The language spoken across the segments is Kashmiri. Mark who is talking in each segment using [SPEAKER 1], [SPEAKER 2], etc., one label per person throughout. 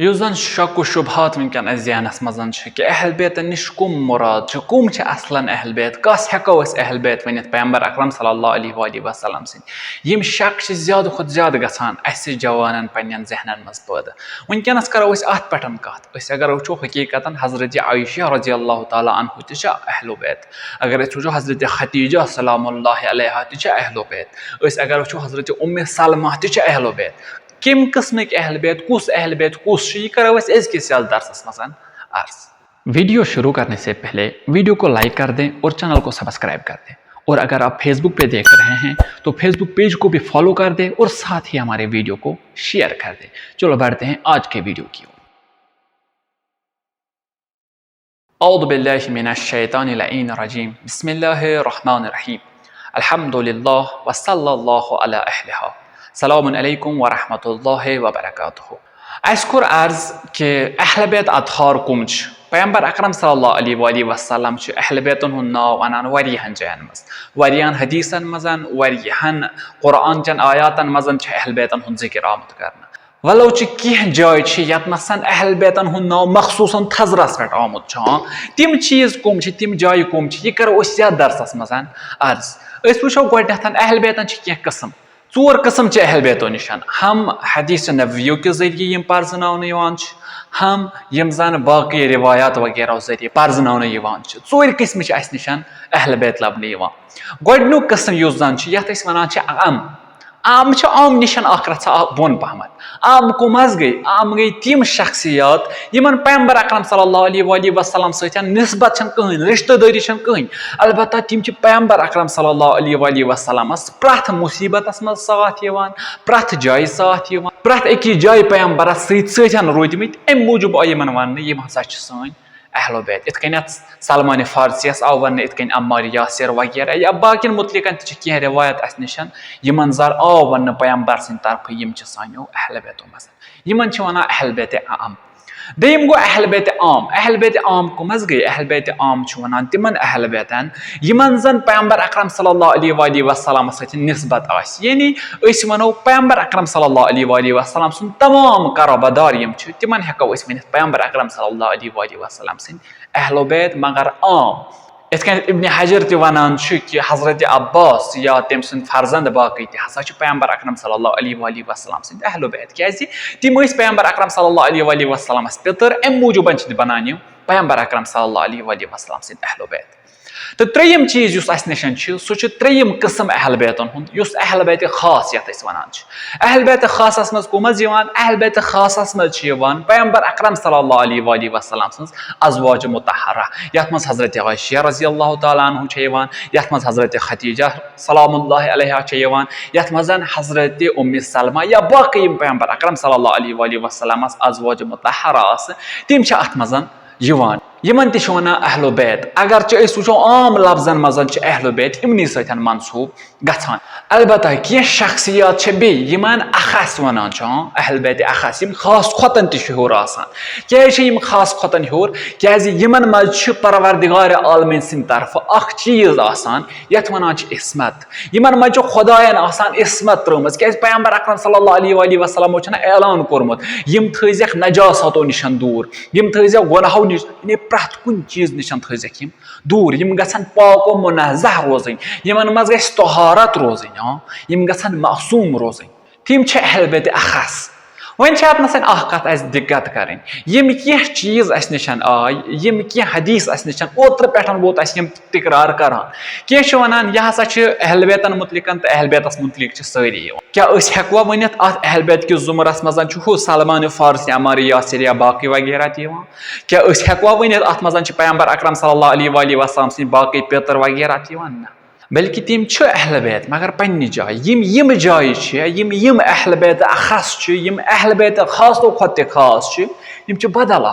[SPEAKER 1] یُس زن شک و شبہات ونکیٚن ذہنس منٛز چھِ کہِ اہل بیتن نِش کُم مُراد چھِ کُم چھِ اصلن اہل بیت کس ہٮ۪کو أسۍ اہل بیت ؤنِتھ پیغمبر اکرم صلی اللہ علیہ وسلم سٕنٛدۍ یِم شک چھِ زیادٕ کھۄتہٕ زیادٕ گژھان اسہِ جوانن پننٮ۪ن ذہنن منٛز پٲدٕ ونکیٚنس کرو أسۍ اتھ پٮ۪ٹھ کتھ أسۍ اگر وٕچھو حقیٖقتن حضرت عایشہ رضی اللہ تعالیٰ عنہ تہِ چھِ اہل بیت اگر أسۍ وٕچھو حضرت خدیجہ سلام اللہ علیہا تہِ چھِ اہل بیت أسۍ اگر وٕچھو حضرت سلمہ تہِ چھِ اہل بیت کم قسمٕکۍ اہل بیت کُس چھُ یہِ کرو أسۍ أزکِس یتھ درسس منٛز عرض वीडियो शुरू करने से पहले वीडियो को लाइक कर दें और चैनल को सब्सक्राइब कर दें और अगर आप फेसबुक पे देख रहे हैं तो फेसबुक पेज को भी फॉलो कर दें और साथ ही हमारे वीडियो को शेयर कर दें। चलो बढ़ते हैं आज के वीडियो की ओर। औज़ु बिल्लाहि मिनश शैतानिर रजीम बिस्मिल्लाहिर रहमानिर रहीम अल्हम्दुलिल्लाह व सल्लल्लाहु अला अहलिहा सलामुन अलैकुम व रहमतुल्लाहि व बरकातुहु। अस कोर अर्ज कि अहल बैत अतहार कुम पैगम्बर अकरम सल्लल्लाहु अलैहि वसल्लम अहल बैतन हुंद नाव वनान वारियाहन जायन मज वारियाहन हदीसन मजन वारियाहन कुरान चन आयातन मजन अहल बैतन हुंद जिक्र आमद करना वलो कह जाय यतनसन अहल बैतन हुंद नाव मखसूसन थजरस पे आमुद तिम चीज कुम तिम जाय कुम यह करो यथ दरसस मज अर्ज अस वुचो गोडनेथ अहल बैतन कह कस्म ोर कस्म अहल बैतो निशान हम हदीस नबवियों के जरिए पर्जन हम यम जन बाकी रिवायात वगैरह जरिए पर्जन ोर किस्म निशान अहल बैत लबन गोडनुक कस्म युस जन यथ वन आम आम निशान रचा बोन पहमत आम कुमज गई तिम शख्सियात यमन पैगम्बर अकरम सल्लल्लाहु अलैहि वसल्लम सतन निस्बत कहीं रिश्तेदारी कहीं अलबत्ता तिम पैगम्बर अकरम सल्लल्लाहु अलैहि वसल्लम प्रथ मुसीबत मज साथ प्रथ जाय साथ प्रथ अकिस जाय पैगम्बर सतन रूदमत अम मूजूब आय वन यम हसा सन अहल बैत इत सलमान फारसियस आव वन इत अम्मार यासिर वगैरह या बाकिन मुतलिकन कह रिवायत अस निशान यमन जर आव वन पैगम्बर सद तरफ यम सानो अहल बैतो मज यमन वन अहल बैत आम दम गो अहल बैत आम कुमज गई अहल बैत आम वन तिमन अहल बैतन यमन जन पैगम्बर अकरम सल्लल्लाहु अलैहि वसल्लम सत निस्बत यानी वनो पैगम्बर अकरम सल्लल्लाहु अलैहि वसल्लम सुन तमाम कराबादार यम तिमन हेको वन पैगम्बर अकरम सल्लल्लाहु अलैहि वसल्लम सद अहल बैत मगर आम इत इब्न हजर तनान कि हजरत अब्बास या तम सुंद फर्जंद बाकी हसा पैगम्बर अकरम सल्लल्लाहु अलैहि वसल्लम सद अहल बैत क्या तिम पैगम्बर अकरम सल्लल्लाहु अलैहि वसल्लम पितर अम मूजूब बनान पैगम्बर अकरम सल्लल्लाहु अलैहि वसल्लम सद अहल बैत। तो त्रेयम चीज अस निशान सह त्रेयम किस्म अहल बैतन हुंद अहल बैत खास यथ वनान अहल बैत खासस मज कुमज अहल बैत खासस मज पैगम्बर अकरम सल्लल्लाहु अलैहि वसल्लम सन्स अज़वाज मुतहरा यथ मज हजरत आयशा रज़ी अल्लाह तआला अन्हा यथ मज हजरत खदीजा सलामुल्लाहि अलैहा यथ मज हजरत उम्मे सलमा या बाकी पैगम्बर अकरम सल्लल्लाहु अलैहि वसल्लम अज़वाज मुतहरा तिम अथ मज यमन वन अहल बैत अगर वो आम लफ्जन मज अहल बैत इमनी सतन मनसूब गसान अलबत्ता कह शख्सियात बेन अखस वनान अहल बैत अखस खास खोतन तोर क्या खास खोतन हूर क्या यमन मज परवरदिगार आलमीन सद तरफ अख चीज यथ वनान इस्मत यमन मज खुदायन इस्मत त्रमज क्या पैगम्बर अकरम सल्लल्लाहु अलैहि वसल्लम ऐलान कोर्मुत यम थक नजासतों निश दूर यम थक गुनाहों निश प्रथ कुन चीज निशान थक दूर यम गसन पाको मुनज़्ज़ह रोजन यमन मज गस तहारत रोजन यम गसन मासूम रोजन तिम अहल बैत अखस वन अतनसन कत दिक्कत करें यम कह चीज अस निशान आय यम कह हदीस अस निशान ओत्र पे वोत अस तकरार करान कह वनान यह हसा अहल बैतन मुतलिकन तो अहल बैतस मुतलिक सारी क्या हेकवा वन अत अहल बैत किस जुमरस मज सलमान फारसी अम्मार यासिर या बाकी वगैरह क्या हेकवा वन अत मज पैगम्बर अकरम सल्लल्लाहु अलैहि वसल्लम सद बाकी पितर वगैरह ना बल्कि तिम अहल बैत मगर पन्ने जाय यम जाय यम अहल बैत अखस यम अहल बैत खासो खोत खास यम बदल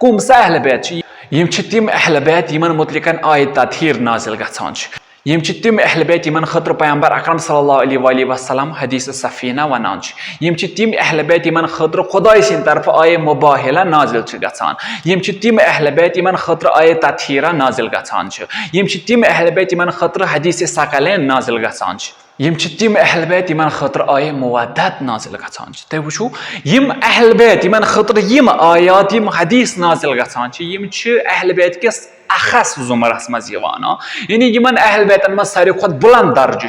[SPEAKER 1] कुम सा अहल बैत यम तिम अहल बैत यमन मुतलिकन आय तथहीर नाजिल गछान यम तिम अहल बैत यमन खतर पैगम्बर अकरम सल्लल्लाहु अलैहि वसल्लम हदीस सफीना वनान यम तिम अहल बैत यमन खतर खुदाय सद तरफ आय मुबाहिला नाजिल गछान यम तिम अहल बैत यमन खतर आय तथहीरा नाजिल गछान यम तिम अहल बैत यमन खतर हदीस सकलैन नाजिल गछान यम तम अहल बैत यमन खतर आय मुवद्दत नाजिल गछान तुम वुचो यम अहल बैत यमन खतर यम आयात यम हदीस नाजिल गछान यम अहल बैत किस अखस जुमरस मज यानी यमन अहल बैतन मज सारे खुद बुलंद दर्ज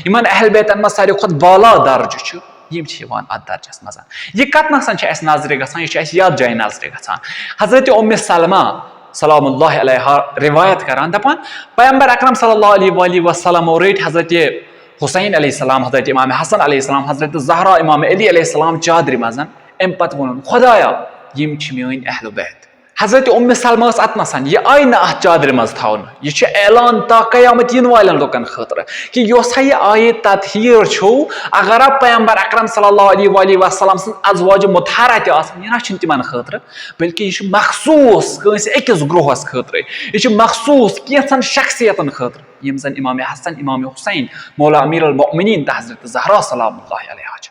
[SPEAKER 1] यमन अहल बैतन मज सारे खुद बाला दर्ज यम अत दर्जस मज यह कत नसन नजर गछान यह याद जाय नजर गछान हजरत उम्मे सलमा सलामुल्लाह अलैहा रिवायत करान दपान पैगंबर अकरम सल्लल्लाहु अलैहि वसल्लम रट हजरत हुसैन अलैहिस्सलाम हजरत इमाम हसन अलैहिस्सलाम हजरत ज़हरा इमाम अली अलैहिस्सलाम चादर मज अम पत वोन खुदाया यम मीन अहल बैत हजरत उम्मे सलमा अत नसन यह आय ना अत चादर मज थवन यह ऐलान ता क़यामत यिन वालन लुकन खतर कि यह आय तत्हीर छो अगर आप पैगंबर अकरम सल्लल्लाहु अलैहि वसल्लम सं अज़वाज मुतहरा त आसन यह न तिमन खतर बल्कि यह मखसूस कंस अकिस ग्रोहस खतर यह मखसूस कैसन शख्सियतन खतर यम जन इमाम हसन इमाम हुसैन मौला अमीर अल मोमिनीन त हजरत ज़हरा सलामुल्लाह अलैहा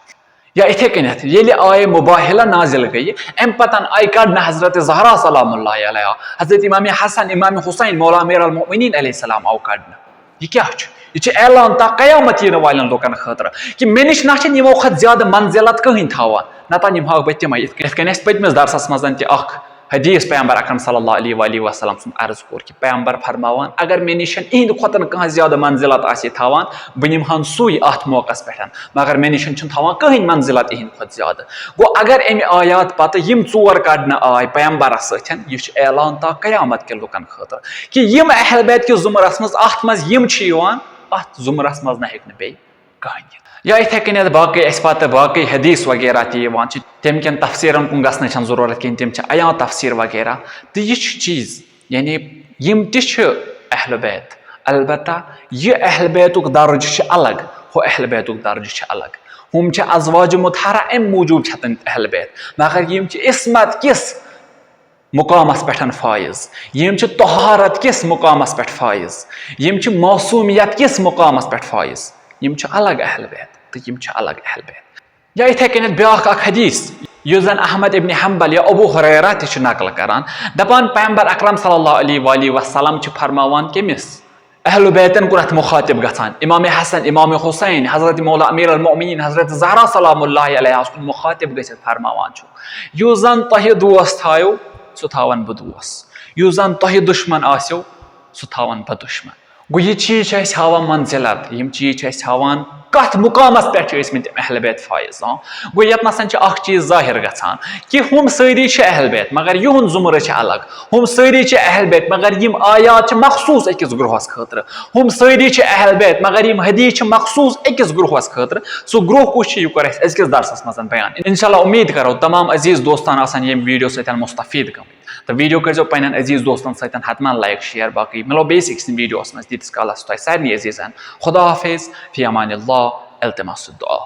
[SPEAKER 1] या इथे कनत ये आय मुबाहिला नाजिल गई अम पतन आय कड़न हजरत ज़हरा सलामुल्लाह अलैहा हजरत इमाम हसन इमाम हुसैन मौला अमीर अल मोमिनीन अलैहिस्सलाम आव कड़न यह क्या यह ऐलान ता क़यामत यिन वालन लोकन खतर कि मे निश ना यमो खत ज्यादा मंजिलत कहीं थवान नतन यम हाक बह तम यथ कन पतमिस दरसस मज तह हदीस पैगंबर अकरम सल्लल्लाहु अलैहि वसल्लम सुन अर्ज कोर कि पैगंबर फरमावान अगर मे निश इहंद खोतन कह ज्यादा मंजिलत आसि थवान बह निमहान सुई अत मौकस पे मगर मे निश थवान कहीं मंजिलत इहंद खोत ज्यादा गो अगर अमि आयात पत यम चोर कड़न आय पैगंबर सतन यह ऐलान ता क़यामत के लुकन खतर कि यम अहल बैत के जुमरस मज अत मज यम अत जुमरस मज न हेक बे कहीं या इथे कन बाकी पे बाकी हदीस वगैरह तम कन तफसीरन कुन गसन जरूरत कहीं तम अया तफसीर वगैरह तो यह चीज़ यानी यम अहल बैत अलबत्ता यह अहल बैतुक दर्ज अलग हो अहल बैतुक दर्ज अलग हम अज़वाज मुतहरा अम मूजूब छतन अहल बैत मगर यम इस्मत किस मुकामस पे फायज यम तहारत किस मुकामस पे फायज यम मासूमियत किस मुकामस पे फायज यम अलग अहल बैत तो यम अलग अहल बैत या इथे कन ब्याख हदीस युस जन अहमद इब्न हम्बल या अबू हुरैरा ति नकल करान दपान पैगंबर अकरम सल्लल्लाहु अलैहि वसल्लम फरमावान केमिस अहल बैतन कुन अत मुखातिब गछान इमाम हसन इमाम हुसैन हजरत मौला अमीर अल मोमिनीन हजरत ज़हरा सलामुल्लाह अलैहा कुन मुखातिब गछित फरमावान युस जन तह दोस्त थायो सो थावन बह दोस्त युस जन तह दुश्मन आस्यो सो थावन बह दुश्मन गो यह चीज हावान मंजिलत यम चीज हावान कत मुकामस पे अहल बैत फायज गो ये नसन चीज जाहिर गछान कि हम सारी अहल बैत मगर युन जुमर अलग हम सारी अहल बैत मगर यम आयात मखसूस अकिस ग्रोहस खतर हम सारी अहल बैत मगर यम हदीस मखसूस अकिस ग्रोहस खतर सो ग्रोह कुछ यह कर अजकिस दरसस मज बयान इंशाल्लाह उम्मीद करो तमाम अजीज दोस्तान आसान यम वीडियो सतन मुस्तफीद गम तो वीडियो कर पन्न अजीज दोस्तन सतन हतमान लाइक शेयर बाकी मिलो बेसिक्स वीडियोस मज तीस कालस तुम सारे अजीजन खुदा हाफिज फी अमान अल्लाह इल्तिमास दुआ।